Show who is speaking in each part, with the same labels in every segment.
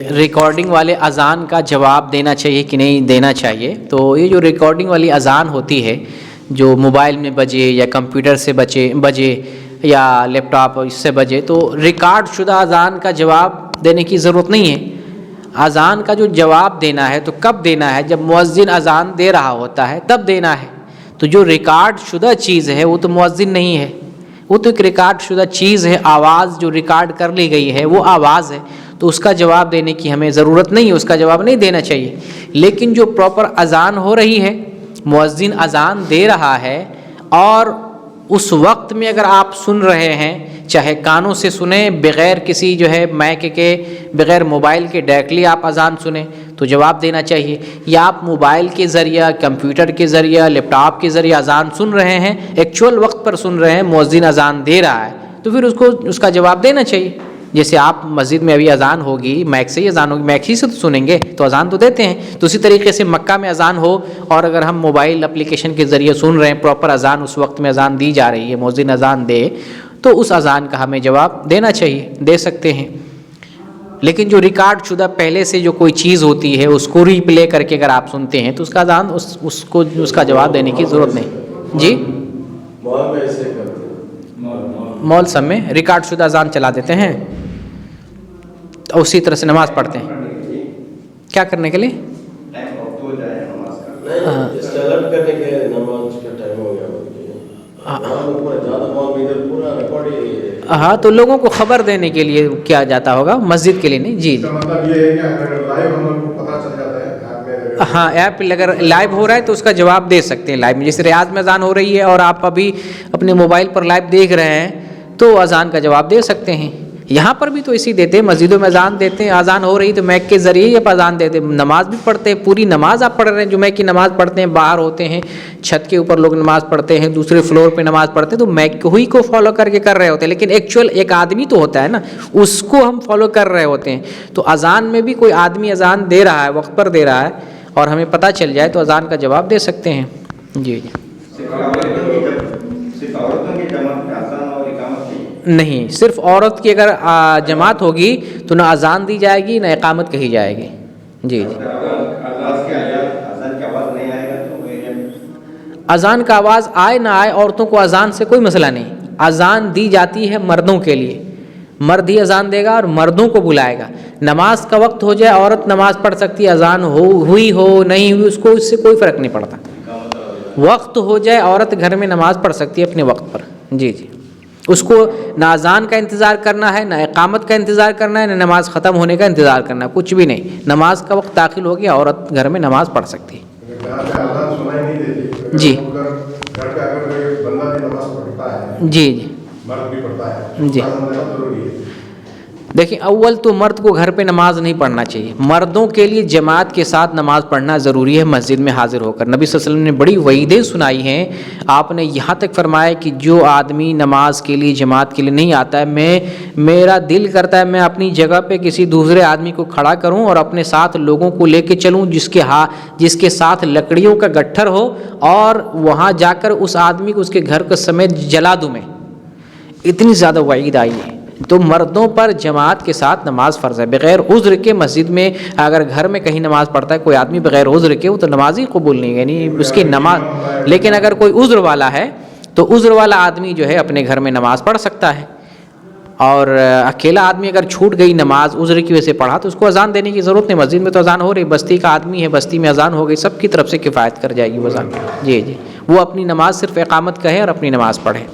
Speaker 1: Recording والے اذان کا جواب دینا چاہیے کہ نہیں دینا چاہیے. تو یہ جو ریکارڈنگ والی اذان ہوتی ہے جو موبائل میں بجے یا کمپیوٹر سے بجے یا لیپ ٹاپ اس سے بجے، تو ریکارڈ شدہ اذان کا جواب دینے کی ضرورت نہیں ہے. اذان کا جو جواب دینا ہے تو کب دینا ہے؟ جب مؤذن اذان دے رہا ہوتا ہے تب دینا ہے. تو جو ریکارڈ شدہ چیز ہے وہ تو مؤذن نہیں ہے، وہ تو ایک ریکارڈ شدہ چیز ہے. آواز جو ریکارڈ کر لی گئی ہے وہ آواز ہے، تو اس کا جواب دینے کی ہمیں ضرورت نہیں ہے، اس کا جواب نہیں دینا چاہیے. لیکن جو پراپر اذان ہو رہی ہے، مؤذن اذان دے رہا ہے، اور اس وقت میں اگر آپ سن رہے ہیں، چاہے کانوں سے سنیں بغیر کسی جو ہے مائک کے، بغیر موبائل کے ڈائریکٹلی آپ اذان سنیں تو جواب دینا چاہیے. یا آپ موبائل کے ذریعہ، کمپیوٹر کے ذریعہ، لیپ ٹاپ کے ذریعہ اذان سن رہے ہیں، ایکچوئل وقت پر سن رہے ہیں، مؤذن اذان دے رہا ہے، تو پھر اس کا جواب دینا چاہیے. جیسے آپ مسجد میں ابھی اذان ہوگی، مائک سے ہی اذان ہوگی، مائک ہی سے تو سنیں گے تو اذان تو دیتے ہیں. تو اسی طریقے سے مکہ میں اذان ہو اور اگر ہم موبائل اپلیکیشن کے ذریعے سن رہے ہیں، پراپر اذان اس وقت میں اذان دی جا رہی ہے، مؤذن اذان دے، تو اس اذان کا ہمیں جواب دینا چاہیے، دے سکتے ہیں. لیکن جو ریکارڈ شدہ پہلے سے جو کوئی چیز ہوتی ہے اس کو ری پلے کر کے اگر آپ سنتے ہیں تو اس کا اذان اس کا جواب دینے کی ضرورت نہیں. جی مول سب میں ریکارڈ شدہ اذان چلا دیتے ہیں، اسی طرح سے نماز پڑھتے ہیں. کیا کرنے کے لیے؟ ہاں تو لوگوں کو خبر دینے کے لیے کیا جاتا ہوگا، مسجد کے لیے نہیں. جی ہاں، ایپ اگر لائیو ہو رہا ہے تو اس کا جواب دے سکتے ہیں لائیو میں. جیسے ریاض میں اذان ہو رہی ہے اور آپ ابھی اپنے موبائل پر لائیو دیکھ رہے ہیں تو اذان کا جواب دے سکتے ہیں. یہاں پر بھی تو اسی دیتے ہیں، مسجدوں میں اذان دیتے ہیں، اذان ہو رہی تو میک کے ذریعے ہی آپ اذان دیتے ہیں. نماز بھی پڑھتے ہیں، پوری نماز آپ پڑھ رہے ہیں، جمعہ کی نماز پڑھتے ہیں، باہر ہوتے ہیں، چھت کے اوپر لوگ نماز پڑھتے ہیں، دوسرے فلور پہ نماز پڑھتے ہیں، تو میک ہوئی کو فالو کر کے کر رہے ہوتے ہیں. لیکن ایکچوئل ایک آدمی تو ہوتا ہے نا، اس کو ہم فالو کر رہے ہوتے ہیں. تو اذان میں بھی کوئی آدمی اذان دے رہا ہے، وقت پر دے رہا ہے اور ہمیں پتہ چل جائے تو اذان کا جواب دے سکتے ہیں. جی نہیں، صرف عورت کی اگر جماعت ہوگی تو نہ اذان دی جائے گی نہ اقامت کہی جائے گی. جی اذان کا آواز آئے نہ آئے، عورتوں کو اذان سے کوئی مسئلہ نہیں. اذان دی جاتی ہے مردوں کے لیے، مرد ہی اذان دے گا اور مردوں کو بلائے گا. نماز کا وقت ہو جائے عورت نماز پڑھ سکتی ہے، اذان ہوئی ہو نہیں ہوئی اس سے کوئی فرق نہیں پڑتا. وقت ہو جائے عورت گھر میں نماز پڑھ سکتی ہے اپنے وقت پر. جی اس کو نہ اذان کا انتظار کرنا ہے، نہ اقامت کا انتظار کرنا ہے، نہ نماز ختم ہونے کا انتظار کرنا ہے، کچھ بھی نہیں. نماز کا وقت داخل ہو گیا، عورت گھر میں نماز پڑھ سکتی ہے. جی جی جی دیکھیں، اول تو مرد کو گھر پہ نماز نہیں پڑھنا چاہیے. مردوں کے لیے جماعت کے ساتھ نماز پڑھنا ضروری ہے، مسجد میں حاضر ہو کر. نبی صلی اللہ علیہ وسلم نے بڑی وعیدیں سنائی ہیں. آپ نے یہاں تک فرمایا کہ جو آدمی نماز کے لیے جماعت کے لیے نہیں آتا ہے، میرا دل کرتا ہے میں اپنی جگہ پہ کسی دوسرے آدمی کو کھڑا کروں اور اپنے ساتھ لوگوں کو لے کے چلوں جس کے ساتھ لکڑیوں کا گٹھر ہو، اور وہاں جا کر اس آدمی کو اس کے گھر کو سمیت جلا دوں میں. اتنی زیادہ وعید آئی ہے. تو مردوں پر جماعت کے ساتھ نماز فرض ہے. بغیر عذر کے مسجد میں اگر گھر میں کہیں نماز پڑھتا ہے کوئی آدمی بغیر عذر کے، وہ تو نماز ہی قبول نہیں، یعنی اس کی نماز. لیکن اگر کوئی عذر والا ہے تو عذر والا آدمی جو ہے اپنے گھر میں نماز پڑھ سکتا ہے. اور اکیلا آدمی اگر چھوٹ گئی نماز عذر کی وجہ سے پڑھا تو اس کو اذان دینے کی ضرورت نہیں. مسجد میں تو اذان ہو رہی، بستی کا آدمی ہے، بستی میں اذان ہو گئی، سب کی طرف سے کفایت کر جائے گی وہ اذان. جی وہ اپنی نماز صرف اقامت کہے اور اپنی نماز پڑھے.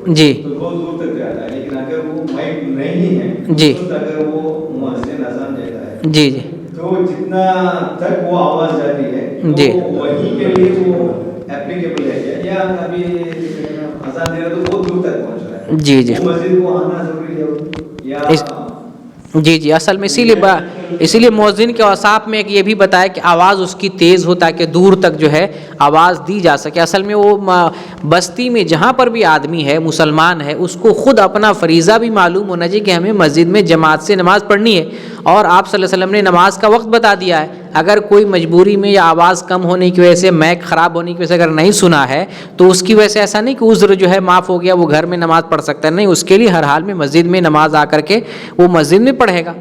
Speaker 1: جی جی جی جی
Speaker 2: تو جتنا تک وہ آواز جاتی ہے
Speaker 1: جی
Speaker 2: وہیں کے لیے وہ ایپلیکیبل ہے یا ابھی اذان دے رہا تو بہت دور تک پہنچ رہا ہے.
Speaker 1: جی جی
Speaker 2: مسجد کو آنا ضروری ہے یا
Speaker 1: جی اصل میں اسی لیے اسی لیے مؤذن کے اوصاف میں ایک یہ بھی بتایا کہ آواز اس کی تیز ہو تاکہ دور تک جو ہے آواز دی جا سکے. اصل میں وہ بستی میں جہاں پر بھی آدمی ہے مسلمان ہے اس کو خود اپنا فریضہ بھی معلوم ہونا چاہیے کہ ہمیں مسجد میں جماعت سے نماز پڑھنی ہے. اور آپ صلی اللہ علیہ وسلم نے نماز کا وقت بتا دیا ہے. اگر کوئی مجبوری میں یا آواز کم ہونے کی وجہ سے مائک خراب ہونے کی وجہ سے اگر نہیں سنا ہے تو اس کی وجہ سے ایسا نہیں کہ عذر جو ہے معاف ہو گیا وہ گھر میں نماز پڑھ سکتا ہے. نہیں, اس کے لیے ہر حال میں مسجد میں نماز آ کر کے وہ مسجد میں پڑھے گا.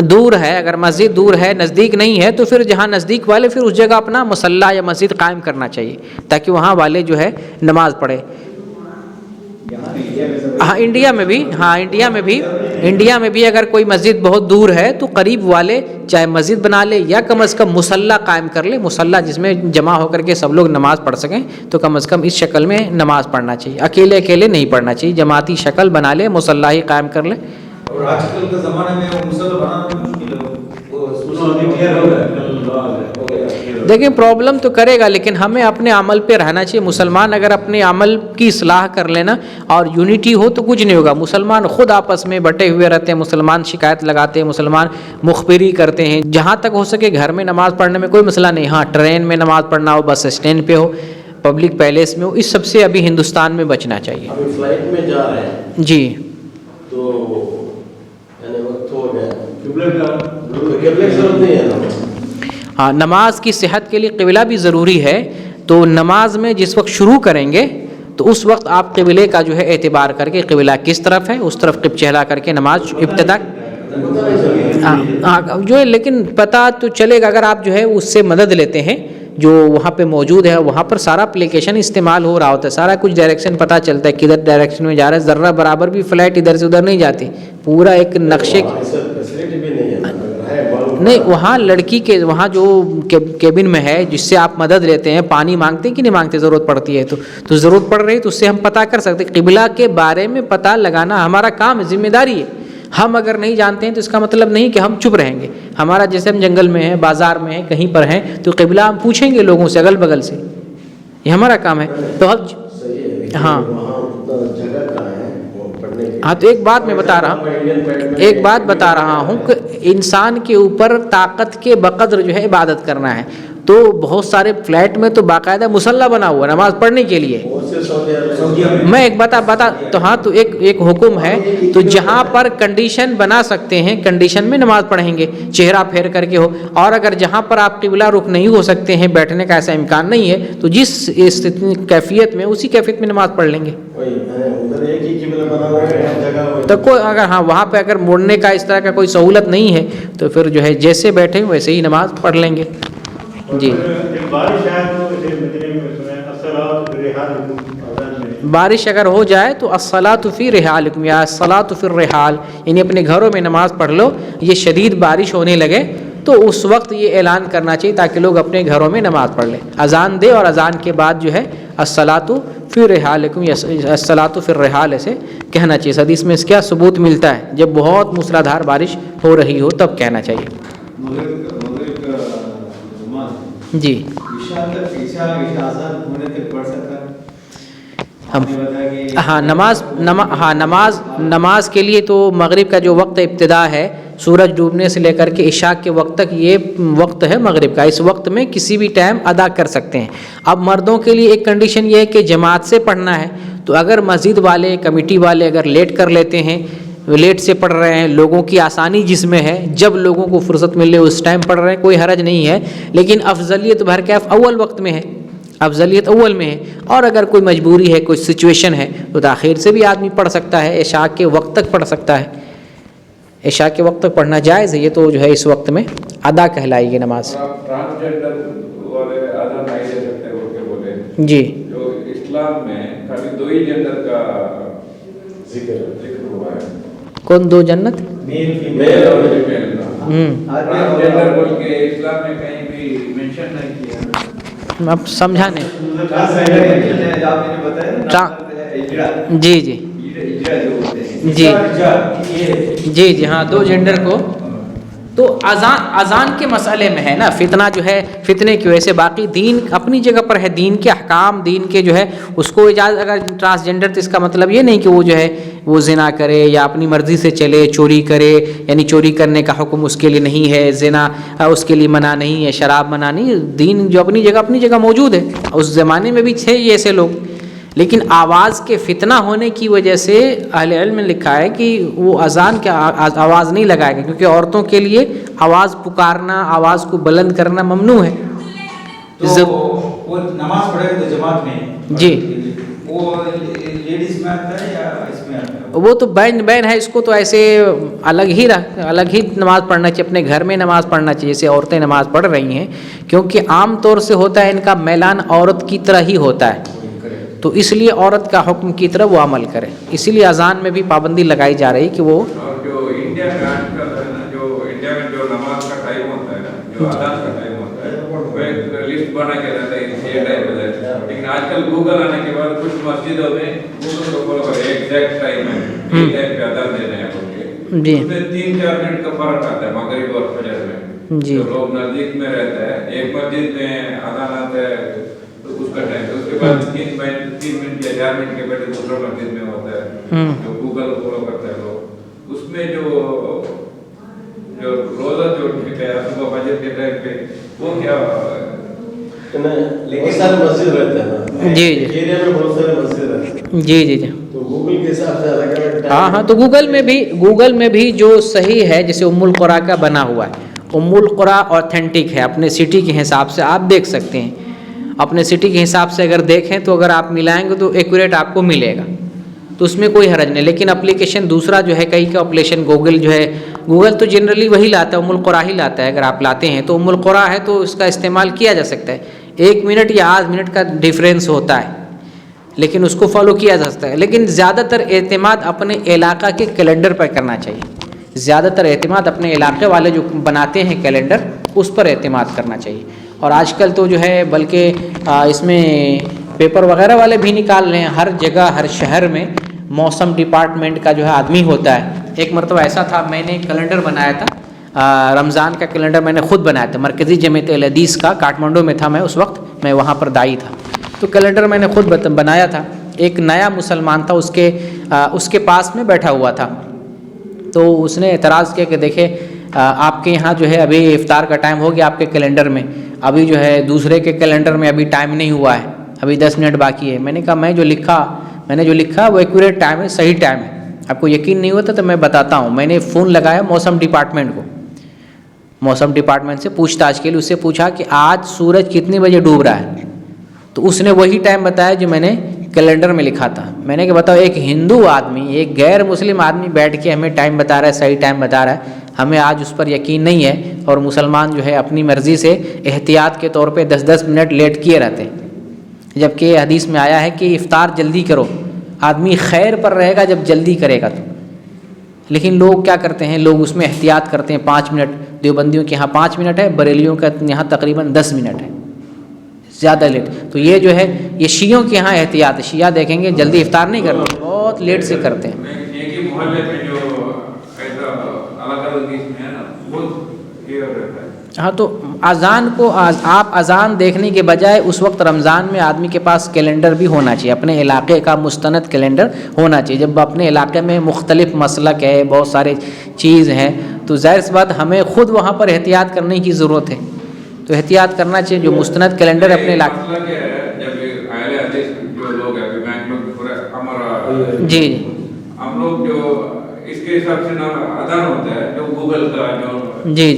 Speaker 1: دور ہے, اگر مسجد دور ہے نزدیک نہیں ہے تو پھر جہاں نزدیک والے پھر اس جگہ اپنا مصلی یا مسجد قائم کرنا چاہیے تاکہ وہاں والے جو ہے نماز پڑھے. انڈیا میں بھی اگر کوئی مسجد بہت دور ہے تو قریب والے چاہے مسجد بنا لے یا کم از کم مصلی قائم کر لے, مصلی جس میں جمع ہو کر کے سب لوگ نماز پڑھ سکیں, تو کم از کم اس شکل میں نماز پڑھنا چاہیے. اکیلے نہیں پڑھنا چاہیے, جماعتی شکل بنا لے, مصلی ہی قائم کر لے.
Speaker 2: اور آج کل کے زمانے میں وہ مصلی بنانا مشکل ہے.
Speaker 1: دیکھیں پرابلم تو کرے گا لیکن ہمیں اپنے عمل پہ رہنا چاہیے. مسلمان اگر اپنے عمل کی اصلاح کر لینا اور یونٹی ہو تو کچھ نہیں ہوگا. مسلمان خود آپس میں بٹے ہوئے رہتے ہیں, مسلمان شکایت لگاتے ہیں, مسلمان مخبری کرتے ہیں. جہاں تک ہو سکے گھر میں نماز پڑھنے میں کوئی مسئلہ نہیں. ہاں ٹرین میں نماز پڑھنا ہو, بس اسٹینڈ پہ ہو, پبلک پیلیس میں ہو, اس سب سے ابھی ہندوستان میں بچنا چاہیے.
Speaker 3: ابھی فلائٹ میں جا رہے ہیں
Speaker 1: جی
Speaker 3: تو یعنی وقت ہو گیا, قبلے کی ضرورت نہیں ہے نا.
Speaker 1: ہاں, نماز کی صحت کے لیے قبلہ بھی ضروری ہے. تو نماز میں جس وقت شروع کریں گے تو اس وقت آپ قبلے کا جو ہے اعتبار کر کے قبلہ کس طرف ہے اس طرف قب چہلا کر کے نماز ابتدا جو ہے. لیکن پتہ تو چلے گا اگر آپ جو ہے اس سے مدد لیتے ہیں جو وہاں پہ موجود ہے, وہاں پر سارا اپلیکیشن استعمال ہو رہا ہوتا ہے, سارا کچھ ڈائریکشن پتہ چلتا ہے کدھر ڈائریکشن میں جا رہا ہے. ذرہ برابر بھی فلائٹ ادھر سے ادھر نہیں جاتی, پورا ایک نقشے نہیں. وہاں لڑکی کے وہاں جو کیبن میں ہے جس سے آپ مدد لیتے ہیں, پانی مانگتے ہیں کہ نہیں مانگتے, ضرورت پڑتی ہے تو ضرورت پڑ رہی ہے تو اس سے ہم پتہ کر سکتے. قبلہ کے بارے میں پتہ لگانا ہمارا کام ہے, ذمہ داری ہے. ہم اگر نہیں جانتے ہیں تو اس کا مطلب نہیں کہ ہم چپ رہیں گے. ہمارا جیسے ہم جنگل میں ہیں, بازار میں ہیں, کہیں پر ہیں تو قبلہ ہم پوچھیں گے لوگوں سے اگل بغل سے, یہ ہمارا کام ہے. تو اب ہاں تو ایک بات میں بتا رہا ہوں کہ انسان کے اوپر طاقت کے بقدر جو ہے عبادت کرنا ہے. تو بہت سارے فلیٹ میں تو باقاعدہ مصلی بنا ہوا ہے نماز پڑھنے کے لیے. میں ایک بتا تو ہاں تو ایک حکم ہے, تو جہاں پر کنڈیشن بنا سکتے ہیں کنڈیشن میں نماز پڑھیں گے, چہرہ پھیر کر کے ہو. اور اگر جہاں پر آپ قبلہ رخ نہیں ہو سکتے ہیں, بیٹھنے کا ایسا امکان نہیں ہے, تو جس کیفیت میں اسی کیفیت میں نماز پڑھ لیں گے. تو کوئی اگر ہاں وہاں پہ اگر مڑنے کا اس طرح کا کوئی سہولت نہیں ہے تو پھر جو ہے جیسے بیٹھے ویسے ہی نماز پڑھ لیں گے. جی بارش اگر ہو جائے تو الصلاۃ فی رحالکم یا الصلاۃ فی الرحال, یعنی اپنے گھروں میں نماز پڑھ لو. یہ شدید بارش ہونے لگے تو اس وقت یہ اعلان کرنا چاہیے تاکہ لوگ اپنے گھروں میں نماز پڑھ لیں. اذان دے اور اذان کے بعد جو ہے الصلاۃ فی رحالکم یا الصلاۃ فی الرحال ایسے کہنا چاہیے. حدیث میں اس کا ثبوت ملتا ہے, جب بہت موسلادھار بارش ہو رہی ہو تب کہنا چاہیے. جی نماز کے لیے تو مغرب کا جو وقت ابتدا ہے سورج ڈوبنے سے لے کر کے عشاء کے وقت تک یہ وقت ہے مغرب کا. اس وقت میں کسی بھی ٹائم ادا کر سکتے ہیں. اب مردوں کے لیے ایک کنڈیشن یہ ہے کہ جماعت سے پڑھنا ہے, تو اگر مسجد والے کمیٹی والے اگر لیٹ کر لیتے ہیں, لیٹ سے پڑھ رہے ہیں, لوگوں کی آسانی جس میں ہے جب لوگوں کو فرصت ملے اس ٹائم پڑھ رہے ہیں, کوئی حرج نہیں ہے. لیکن افضلیت بہرکیف اول وقت میں ہے, افضلیت اول میں ہے. اور اگر کوئی مجبوری ہے, کوئی سچویشن ہے تو تاخیر سے بھی آدمی پڑھ سکتا ہے, عشاء کے وقت تک پڑھ سکتا ہے. عشاء کے وقت تک پڑھنا جائز ہے, یہ تو جو ہے اس وقت میں ادا کہلائے گی نماز. جی
Speaker 4: جو اسلام میں خالی دو ہی جنڈر کا ذکر ہوا ہے.
Speaker 1: کون دو جنت؟
Speaker 4: میل اور فیمیل. ٹرانسجنڈر بول کے اسلام میں کہیں بھی مینشن نہیں کیا.
Speaker 1: اب سمجھا نہیں. جی جی جی جی ہاں دو جنڈر کو. تو اذان کے مسئلے میں ہے نا فتنہ جو ہے, فتنے کی وجہ سے. باقی دین اپنی جگہ پر ہے, دین کے احکام, دین کے جو ہے اس کو اجازت. اگر ٹرانسجنڈر تو اس کا مطلب یہ نہیں کہ وہ جو ہے وہ زنا کرے یا اپنی مرضی سے چلے چوری کرے، یعنی چوری کرنے کا حکم اس کے لیے نہیں ہے، زنا اس کے لیے منع نہیں ہے، شراب منع نہیں، دین جو اپنی جگہ موجود ہے. اس زمانے میں بھی تھے یہ ایسے لوگ، لیکن آواز کے فتنہ ہونے کی وجہ سے اہل علم نے لکھا ہے کہ وہ اذان کا آواز نہیں لگائے گا، کیونکہ عورتوں کے لیے آواز پکارنا، آواز کو بلند کرنا ممنوع ہے.
Speaker 2: تو وہ نماز پڑھے گا تو جماعت میں
Speaker 1: جی
Speaker 2: وہ لیڈیز میں آتا ہے یا اس میں آتا ہے؟
Speaker 1: وہ تو بین ہے، اس کو تو ایسے الگ ہی نماز پڑھنا چاہیے، اپنے گھر میں نماز پڑھنا چاہیے جیسے عورتیں نماز پڑھ رہی ہیں، کیونکہ عام طور سے ہوتا ہے ان کا میلان عورت کی طرح ہی ہوتا ہے، تو اس لیے عورت کا حکم کی طرح وہ عمل کرے. اسی لیے اذان میں بھی پابندی لگائی جا رہی کہ وہ
Speaker 4: اور جو انڈیا میں آج کل ہے نا، جو انڈیا میں جو نماز کا ٹائم ہوتا ہے نا، جو اذان کا ٹائم ہوتا ہے، وہ ایک لسٹ بنا کے رہتا ہے یہ ٹائم پہ ہے. لیکن آج کل گوگل آنے کے بعد کچھ مسجدوں میں گوگل کو فالو کر ایگزیکٹ ٹائم ہے، یہ ٹائم پہ اذان دینے ہیں بول کے، اس میں 3-4 منٹ کا فرق آتا ہے مغرب اور فجر میں.
Speaker 1: جی
Speaker 4: جو لوگ نزدیک میں رہتا ہے، ایک مسجد میں اذان آتا ہے تو اس کا ٹائم، اس کے بعد 3 منٹ یا 4 منٹ کے بعد دوسرا مسجد میں ہوتا ہے جو گوگل فالو کرتا ہے لوگ. اس میں جو روزہ جو ٹھیک ہے صبح فجر کے ٹائم پہ وہ کیا
Speaker 3: لیکن سارے مسجد رہتے ہیں نا،
Speaker 1: جی
Speaker 3: ایریا میں بہت سارے مسجد رہتے ہیں،
Speaker 1: جی
Speaker 3: تو گوگل کے حساب سے الگ الگ
Speaker 1: ہاں تو گوگل میں بھی جو صحیح ہے، جیسے ام القریٰ کا بنا ہوا ہے، ام القریٰ اوتھینٹک ہے، اپنے سٹی کے حساب سے آپ دیکھ سکتے ہیں. اپنے سٹی کے حساب سے اگر دیکھیں تو اگر آپ ملائیں گے تو ایکوریٹ آپ کو ملے گا، تو اس میں کوئی حرج نہیں. لیکن اپلیکیشن دوسرا جو ہے، کئی کا اپلیکیشن گوگل جو ہے، گوگل تو جنرلی وہی لاتا ہے، ام القریٰ ہی لاتا ہے. اگر آپ لاتے ہیں تو ام القریٰ ہے تو اس کا استعمال کیا جا سکتا ہے. 1 منٹ یا آدھ منٹ کا ڈیفرنس ہوتا ہے، لیکن اس کو فالو کیا جا سکتا ہے. لیکن زیادہ تر اعتماد اپنے علاقہ کے کیلنڈر پر کرنا چاہیے. زیادہ تر اعتماد اپنے علاقے والے جو بناتے ہیں کیلنڈر، اس پر اعتماد کرنا چاہیے. اور آج کل تو جو ہے بلکہ اس میں پیپر وغیرہ والے بھی نکال رہے ہیں. ہر جگہ ہر شہر میں موسم ڈپارٹمنٹ کا جو ہے آدمی ہوتا ہے. ایک مرتبہ ایسا تھا، میں نے کیلنڈر بنایا تھا، رمضان کا کیلنڈر میں نے خود بنایا تھا، مرکزی جمعیت الحدیث کا، کاٹمانڈو میں تھا میں اس وقت، میں وہاں پر داعی تھا. تو کیلنڈر میں نے خود بنایا تھا. ایک نیا مسلمان تھا، اس کے پاس میں بیٹھا ہوا تھا. تو اس نے اعتراض کیا کہ دیکھیں آپ کے یہاں جو ہے ابھی افطار کا ٹائم ہو گیا آپ کے کیلنڈر میں، ابھی جو ہے دوسرے کے کیلنڈر میں ابھی ٹائم نہیں ہوا ہے، ابھی 10 منٹ باقی ہے. میں نے کہا میں نے جو لکھا وہ ایکوریٹ ٹائم ہے، صحیح ٹائم ہے. آپ کو یقین نہیں ہوتا تو میں بتاتا ہوں. میں نے فون لگایا موسم ڈپارٹمنٹ کو، موسم ڈپارٹمنٹ سے پوچھ تاچھ کے لیے، اس سے پوچھا کہ آج سورج کتنے بجے ڈوب رہا ہے، تو اس نے وہی ٹائم بتایا جو میں نے کیلنڈر میں لکھا تھا. میں نے کہا بتاؤ، ایک ہندو آدمی، ایک غیر مسلم آدمی بیٹھ کے ہمیں ٹائم بتا رہا ہے، صحیح ٹائم بتا رہا ہے، ہمیں آج اس پر یقین نہیں ہے. اور مسلمان جو ہے اپنی مرضی سے احتیاط کے طور پہ 10-10 منٹ لیٹ کیے رہتے ہیں، جبکہ حدیث میں آیا ہے کہ افطار جلدی کرو، آدمی خیر پر رہے گا جب جلدی کرے گا تو. لیکن لوگ کیا کرتے ہیں، لوگ اس میں احتیاط کرتے ہیں. 5 منٹ دیوبندیوں کے یہاں 5 منٹ ہے، بریلیوں کا یہاں تقریباً 10 منٹ ہے، زیادہ لیٹ. تو یہ جو ہے یہ شیعوں کے یہاں احتیاط ہے. شیعہ دیکھیں گے جلدی افطار نہیں کرتے، بہت لیٹ سے کرتے ہیں.
Speaker 4: ایک ہی محلے میں جو ایسا الگ الگ چیز میں ہے نا، بہت یہ رہتا ہے.
Speaker 1: ہاں تو اذان کو آپ اذان دیکھنے کے بجائے اس وقت رمضان میں آدمی کے پاس کیلنڈر بھی ہونا چاہیے، اپنے علاقے کا مستند کیلنڈر ہونا چاہیے. جب اپنے علاقے میں مختلف مسلک ہے، بہت سارے چیز ہیں، تو ظاہر سی بات ہمیں خود وہاں پر احتیاط کرنے کی ضرورت ہے. تو احتیاط کرنا چاہیے. جو مستند کیلنڈر اپنے علاقے
Speaker 4: مسئلہ کیا ہے، جب اہل حدیث جو لوگ ہیں بینگلور پورے ہمارا
Speaker 1: جی
Speaker 4: ہم لوگ جو اس کے حساب سے نا اذان ہوتا ہے، جو گوگل کا جو
Speaker 1: جی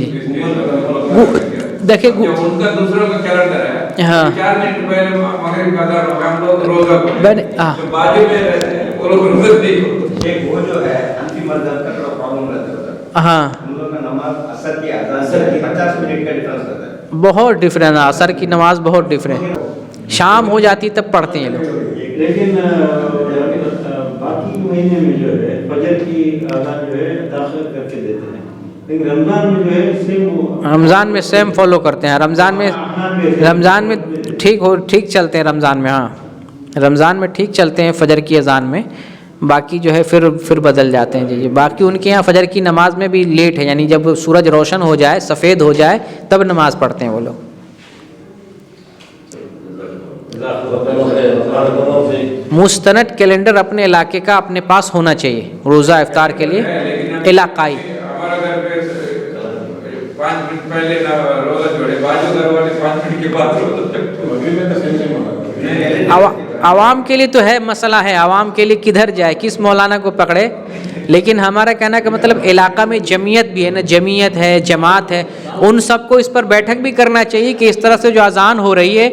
Speaker 1: دیکھیں
Speaker 4: جو ان کا دوسروں کا کیلنڈر ہے،
Speaker 1: ہاں
Speaker 4: 4 منٹ پہلے مغرب کا اذان ہوگا، ہم لوگ روزہ
Speaker 1: بن
Speaker 4: جو بازو میں رہتے ہیں وہ لوگ روزہ نہیں ہوتے.
Speaker 2: ایک وہ جو ہے انتی مذہب کا تھوڑا پرابلم رہتا ہے.
Speaker 1: ہاں
Speaker 2: ہم لوگ کا نماز اثر کی اذان کی 50 منٹ کا ڈفرنس رہتا ہے.
Speaker 1: بہت ڈفرینٹ، عصر کی نماز بہت ڈفرینٹ، شام ہو جاتی تب پڑھتے ہیں لوگ.
Speaker 5: لیکن باقی مہینے میں جو ہے فجر کی اذان جو ہے تاخیر کر کے دیتے ہیں، لیکن رمضان میں جو ہے سیم
Speaker 1: رمضان میں سیم فالو کرتے ہیں. رمضان میں ٹھیک چلتے ہیں. رمضان میں ہاں رمضان میں ٹھیک چلتے ہیں فجر کی اذان میں. باقی جو ہے پھر بدل جاتے ہیں. جی باقی ان کے یہاں فجر کی نماز میں بھی لیٹ ہے، یعنی جب سورج روشن ہو جائے، سفید ہو جائے، تب نماز پڑھتے ہیں وہ لوگ. مستند کیلنڈر اپنے علاقے کا اپنے پاس ہونا چاہیے روزہ افطار کے لیے علاقائی.
Speaker 4: ہمارا گھر پہ 5 منٹ پہلے نہ روزہ چھوڑے، بازو گھر والے 5 منٹ کے بعد
Speaker 1: عوام کے لیے تو ہے مسئلہ ہے، عوام کے لیے کدھر جائے، کس مولانا کو پکڑے. لیکن ہمارا کہنا کہ مطلب علاقہ میں جمعیت بھی ہے نا، جمعیت ہے، جماعت ہے، ان سب کو اس پر بیٹھک بھی کرنا چاہیے کہ اس طرح سے جو اذان ہو رہی ہے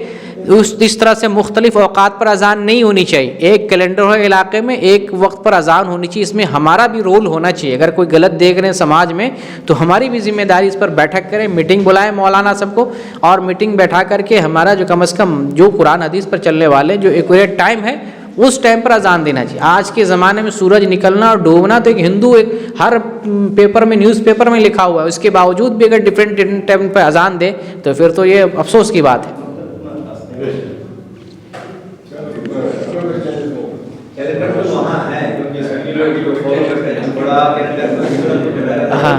Speaker 1: اس طرح سے مختلف اوقات پر اذان نہیں ہونی چاہیے. ایک کیلنڈر ہو علاقے میں، ایک وقت پر اذان ہونی چاہیے. اس میں ہمارا بھی رول ہونا چاہیے. اگر کوئی غلط دیکھ رہے ہیں سماج میں تو ہماری بھی ذمہ داری، اس پر بیٹھک کریں، میٹنگ بلائیں مولانا سب کو، اور میٹنگ بیٹھا کر کے ہمارا جو کم از کم جو قرآن حدیث پر چلنے والے جو ایکوریٹ ٹائم ہے اس ٹائم پر اذان دینا چاہیے. آج کے زمانے میں سورج نکلنا اور ڈوبنا تو ایک ہندو ایک ہر پیپر میں، نیوز پیپر میں لکھا ہوا ہے، اس کے باوجود بھی اگر ڈفرینٹ ٹائم پہ اذان دے تو پھر تو یہ افسوس کی بات ہے. ہاں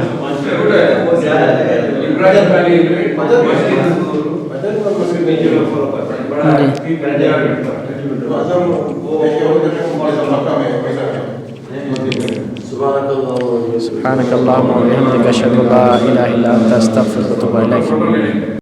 Speaker 1: سبحانك اللهم وبحمدك اشهد ان لا اله الا انت استغفرك واتوب اليك.